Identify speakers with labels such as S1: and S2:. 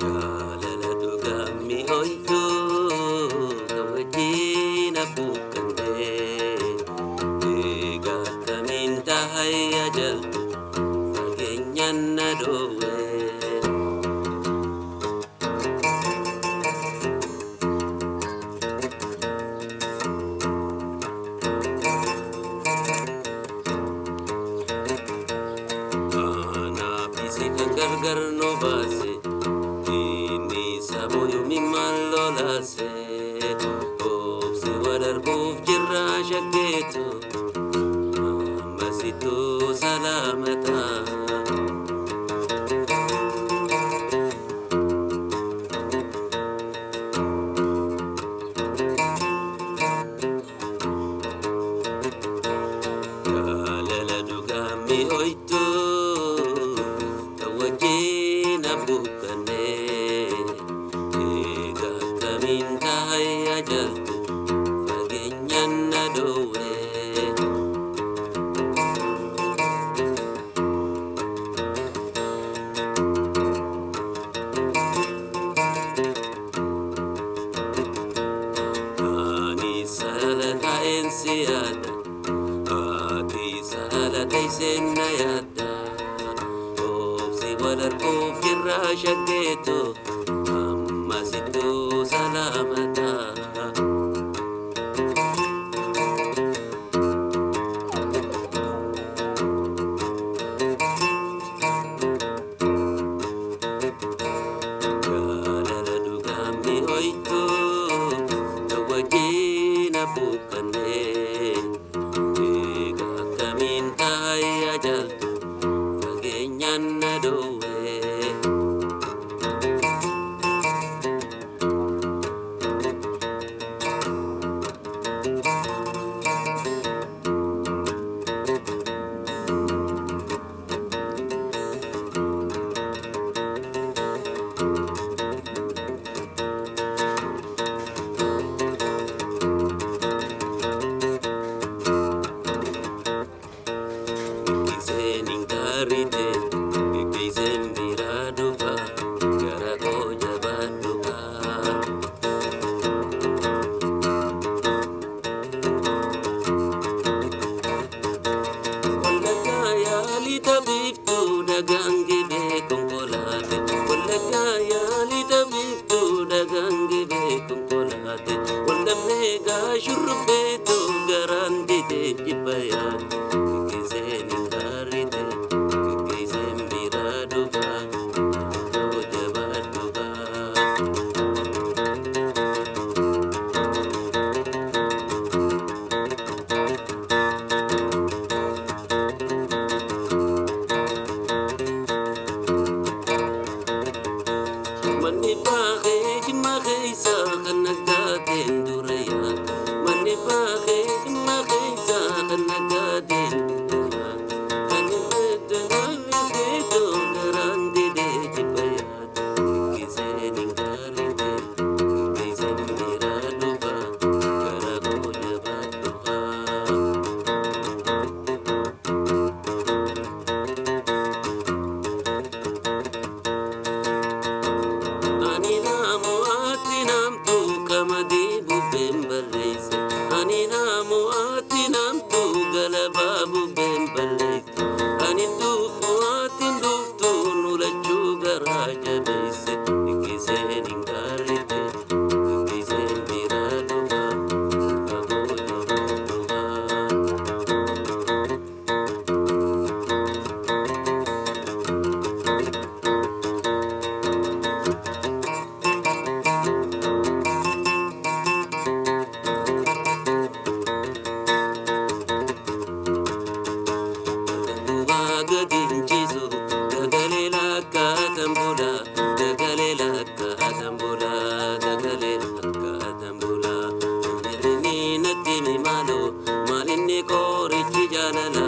S1: Jaalala dhugaa mi'ooytuu kan wajjin abbuukkannee egaa akkamiin taa'ee jaltu fageenyaan na dhoowwee. Kanaaf isi kan gargar nu baase. Saboyumi malolase obsi wadarbuuf jirra shakkeetu ammasitu salamata. Jaalala dhugaa mi'ooytuu kan wajjin abbuukkannee egaa akkamiin taa'ee jaltu fageenyaan na dhoowwee. Ani salala taa'een si yaada ati salala teesseen na yaadda obsi wadarbuuf jirra shakkeetu ammasitu salamata. Jaalala dhugaa mi'ooytuu kan wajjin abbuukkannee egaa akkamiin taa'ee jaltu fageenyaan na dhoowwee. Kikiseen hin gaarrite kikiseen biraa dhufa gara koo jabaadhuka. Wallaggaa yaalii taphiftuu dhagaan gibee konkolaate. Wallaggaa yaalii taphiftuu dhagaan gibee konkolaate. Waldhabnee gaa shurrubbeetu garaan didee jibba yaade. Kikiseen hin gaarrite kikiseen biraa dhufa gara koo jabaadhuka. Manni baaqee jimma keessa kan naggaateen dura yaada. Manni baaqee jimma keessa kan naggaateen dura yaada. Kan inni beekoo garaan didee jibba yaada. Kikiseen hin gaarrite kikiseen biraa dhufa gara koo jabaadhuka. Ani namu ati namtu kamadii bubbeen balleesse. Ani namu ati namtu galabaa bubbeen balleesse. Ani dhufu ati dhuftu nulachuu garaa jabeesse. Kikiseen hin gaarrite kikiseen biraa dhufa gara koo jabaadhuka. Gadinchisu dagalee lakkaatan bula dagalee lakkaatan bula dagalee lakkaatan bula. Inni natti mi maalo maalinni kooricha. jalalala